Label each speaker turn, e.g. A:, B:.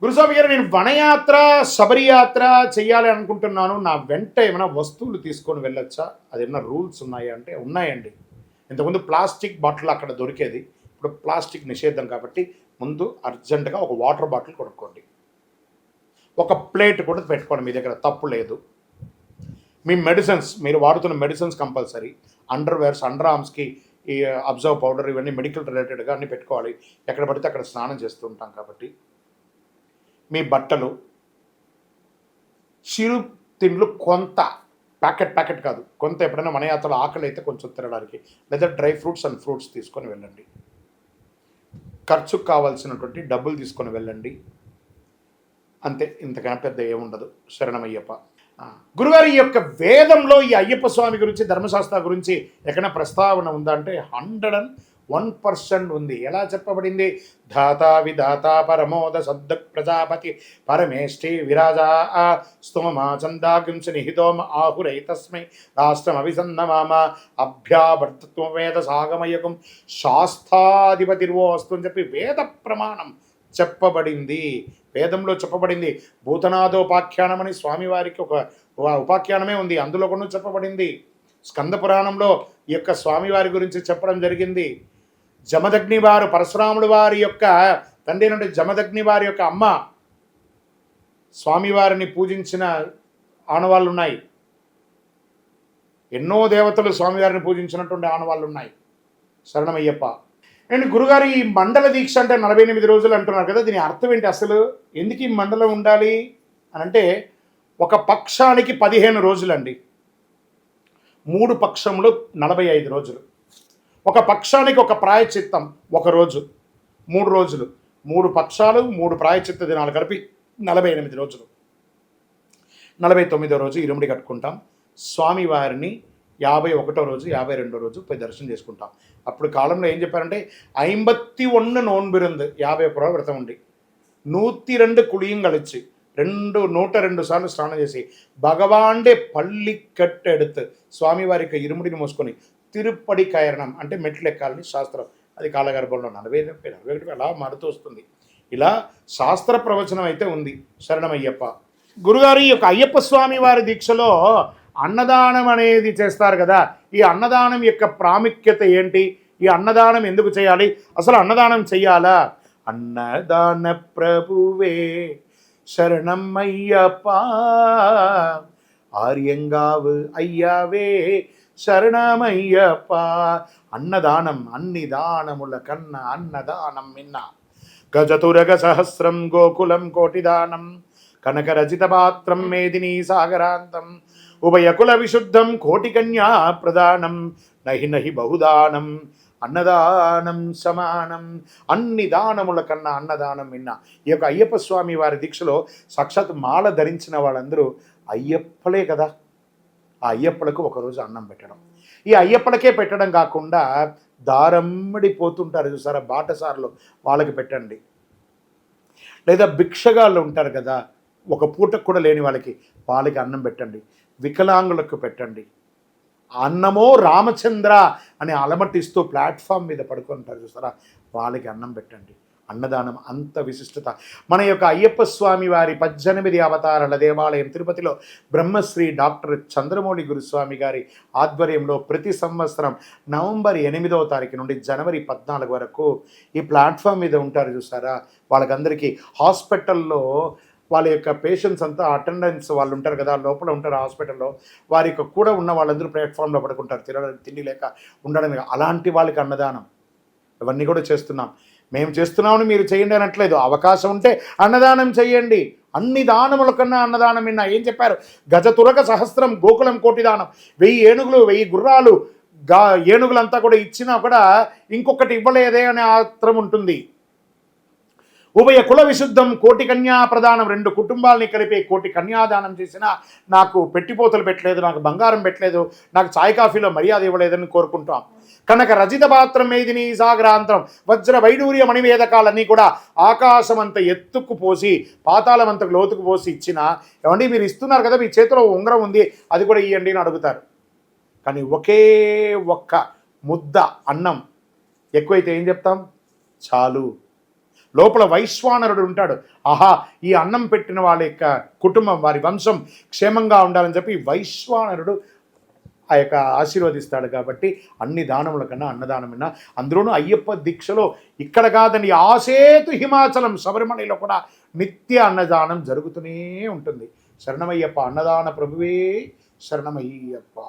A: గురుస్వామి గారు, నేను వనయాత్ర శబరియాత్ర చెయ్యాలి అనుకుంటున్నాను. నా వెంట ఏమైనా వస్తువులు తీసుకొని వెళ్ళొచ్చా? అదేమన్నా రూల్స్ ఉన్నాయా అంటే ఉన్నాయండి. ఇంతకుముందు ప్లాస్టిక్ బాటిల్ అక్కడ దొరికేది. ఇప్పుడు ప్లాస్టిక్ నిషేధం కాబట్టి ముందు అర్జెంటుగా ఒక వాటర్ బాటిల్ కొనుక్కోండి. ఒక ప్లేట్ కూడా పెట్టుకోండి, మీ దగ్గర తప్పు లేదు. మీ మెడిసిన్స్, మీరు వాడుతున్న మెడిసిన్స్ కంపల్సరీ. అండర్వేర్స్, అండర్ ఆర్మ్స్కి ఈ అబ్జర్వ్ పౌడర్, ఇవన్నీ మెడికల్ రిలేటెడ్గా అన్నీ పెట్టుకోవాలి. ఎక్కడ పడితే అక్కడ స్నానం చేస్తూ ఉంటాం కాబట్టి. మీ బట్టలు, చిరు తిండ్లు కొంత, ప్యాకెట్ కాదు, కొంత ఎప్పుడైనా వనయాత్రలో ఆకలి అయితే కొంచెం తినడానికి, లేదా డ్రై ఫ్రూట్స్ అండ్ ఫ్రూట్స్ తీసుకొని వెళ్ళండి. ఖర్చుకు కావాల్సినటువంటి డబ్బులు తీసుకొని వెళ్ళండి. అంతే, ఇంతకన్నా పెద్ద ఏముండదు. శరణమయ్యప్ప. గురుగారు, ఈ యొక్క వేదంలో ఈ అయ్యప్ప స్వామి గురించి, ధర్మశాస్త్ర గురించి ఎక్కడైనా ప్రస్తావన ఉందా అంటే 101% ఉంది. ఎలా చెప్పబడింది? ధాతా విధాత పరమోద సద్ద ప్రజాపతి పరమేష్ఠి విరాజా స్తోమా చందాగించ నిహితోమ ఆహురై తస్మై రాష్ట్రం అభిసన్నమామ అభ్యావర్తత్వ వేద సాగమయకం శాస్త్రాధిపతిర్వోస్తు అని చెప్పి వేద ప్రమాణం చెప్పబడింది. వేదంలో చెప్పబడింది. భూతనాథోపాఖ్యానం అని స్వామివారికి ఒక ఉపాఖ్యానమే ఉంది, అందులో కూడా చెప్పబడింది. స్కంద పురాణంలో ఈ యొక్క స్వామివారి గురించి చెప్పడం జరిగింది. జమదగ్ని వారు, పరశురాముడు వారి యొక్క తండ్రి నుండి జమదగ్ని వారి యొక్క అమ్మ స్వామివారిని పూజించిన ఆనవాళ్ళు ఉన్నాయి. ఎన్నో దేవతలు స్వామివారిని పూజించినటువంటి ఆనవాళ్ళు ఉన్నాయి. శరణమయ్యప్ప. అండ్ గురుగారు, ఈ మండల దీక్ష అంటే 48 రోజులు అంటున్నారు కదా, దీని అర్థం ఏంటి అసలు? ఎందుకు ఈ మండలం ఉండాలి అని అంటే, ఒక పక్షానికి 15 రోజులండి. 3 పక్షములు 45 రోజులు. ఒక పక్షానికి ఒక ప్రాయచిత్తం 1 రోజు, 3 రోజులు, 3 పక్షాలు 3 ప్రాయచిత్త దినాలు కలిపి 48 రోజులు. 49వ రోజు ఇరుముడి కట్టుకుంటాం. స్వామివారిని 51వ రోజు 52వ రోజు పోయి దర్శనం చేసుకుంటాం. అప్పుడు కాలంలో ఏం చెప్పారంటే 51 నోన్బిరుంది, 51 వ్రతం ఉండి 102 కుళియం కలిచి 102 సార్లు స్నానం చేసి భగవాండే పల్లి కట్టెడుతు స్వామివారికి ఇరుముడిని మోసుకొని తిరుపడి కయరణం అంటే మెట్లు ఎక్కాలని శాస్త్రం. అది కాలగర్భంలో 40 అలా మారుతూ వస్తుంది. ఇలా శాస్త్ర ప్రవచనం అయితే ఉంది. శరణమయ్యప్ప. గురుగారు, ఈ యొక్క అయ్యప్ప స్వామి వారి దీక్షలో అన్నదానం అనేది చేస్తారు కదా, ఈ అన్నదానం యొక్క ప్రాముఖ్యత ఏంటి? ఈ అన్నదానం ఎందుకు చేయాలి? అసలు అన్నదానం చెయ్యాలా? అన్నదాన ప్రభువే శరణం అయ్యప్ప, ఆర్యంగావు అయ్యావే శరణమయ్యప్ప. అన్నదానం అన్ని దానముల కన్నా అన్నదానం మిన్న. గజతురగ సహస్రం గోకులం కోటిదానం కనకరచిత పాత్రం మేదినీ సాగరాంతం ఉభయకుల విశుద్ధం కోటి కన్యా ప్రదానం నహి నహి బహుదానం అన్నదానం సమానం. అన్ని దానముల కన్నా అన్నదానం విన్నా. ఈ యొక్క అయ్యప్ప స్వామి వారి దీక్షలో సాక్షాత్ మాల ధరించిన వాళ్ళందరూ అయ్యప్పలే కదా. ఆ అయ్యప్పలకు ఒకరోజు అన్నం పెట్టడం, ఈ అయ్యప్పలకే పెట్టడం కాకుండా దారమ్మడి పోతుంటారు చూసారా బాటసార్లు, వాళ్ళకి పెట్టండి. లేదా భిక్షగాళ్ళు ఉంటారు కదా, ఒక పూటకు కూడా లేని వాళ్ళకి అన్నం పెట్టండి. వికలాంగులకు పెట్టండి. అన్నమో రామచంద్ర అని అలమటిస్తూ ప్లాట్ఫామ్ మీద పడుకుంటారు చూసారా, వాళ్ళకి అన్నం పెట్టండి. అన్నదానం అంత విశిష్టత. మన యొక్క అయ్యప్ప స్వామి వారి 18 అవతారాల దేవాలయం తిరుపతిలో బ్రహ్మశ్రీ డాక్టర్ చంద్రమౌళి గురుస్వామి గారి ఆధ్వర్యంలో ప్రతి సంవత్సరం నవంబర్ 8వ తారీఖు నుండి జనవరి 14 వరకు ఈ ప్లాట్ఫామ్ మీద ఉంటారు చూసారా, వాళ్ళకందరికీ హాస్పిటల్లో వాళ్ళ యొక్క పేషెంట్స్ అంతా అటెండెన్స్ వాళ్ళు ఉంటారు కదా, లోపల ఉంటారు హాస్పిటల్లో, వారి యొక్క కూడా ఉన్న వాళ్ళందరూ ప్లాట్ఫామ్లో పడుకుంటారు తినడానికి తిండి లేక ఉండడం. అలాంటి వాళ్ళకి అన్నదానం ఇవన్నీ కూడా చేస్తున్నాం. మేము చేస్తున్నామని మీరు చేయండి అనట్లేదు. అవకాశం ఉంటే అన్నదానం చేయండి. అన్ని దానముల కన్నా అన్నదానం విన్నా. ఏం చెప్పారు? గజతురక సహస్రం గోకులం కోటి దానం. 1000 ఏనుగులు 1000 గుర్రాలు ఏనుగులంతా కూడా ఇచ్చినా కూడా ఇంకొకటి ఇవ్వలేదే అనే ఆత్రం ఉంటుంది. ఉభయ కుల విశుద్ధం కోటి కన్యా ప్రదానం. 2 కుటుంబాలని కలిపి కోటి కన్యాదానం చేసినా నాకు పెట్టిపోతలు పెట్టలేదు, నాకు బంగారం పెట్టలేదు, నాకు చాయ్ కాఫీలో మర్యాద ఇవ్వలేదని కోరుకుంటాం. కనుక రజిత పాత్రం మేదిని సాగరాంతరం వజ్ర వైడూర్య మణివేదకాలన్నీ కూడా ఆకాశం అంత ఎత్తుకు పోసి పాతాళం అంత లోతుకు పోసి ఇచ్చిన, ఏమండి మీరు ఇస్తున్నారు కదా, మీ చేతిలో ఉంగరం ఉంది, అది కూడా ఇవ్వండి అని అడుగుతారు. కానీ ఒకే ఒక్క ముద్ద అన్నం ఎక్కువైతే ఏం చెప్తాం? చాలు. లోపల వైశ్వానరుడు ఉంటాడు. ఆహా, ఈ అన్నం పెట్టిన వాళ్ళ యొక్క కుటుంబం, వారి వంశం క్షేమంగా ఉండాలని చెప్పి వైశ్వానరుడు ఆ యొక్క ఆశీర్వదిస్తాడు. కాబట్టి అన్ని దానముల కన్నా అన్నదానమైనా, అందులోనూ అయ్యప్ప దీక్షలో ఇక్కడ కాదండి, ఆసేతు హిమాచలం శబరిమలలో కూడా నిత్య అన్నదానం జరుగుతూనే ఉంటుంది. శరణమయ్యప్ప, అన్నదాన ప్రభువే శరణమయ్యప్ప.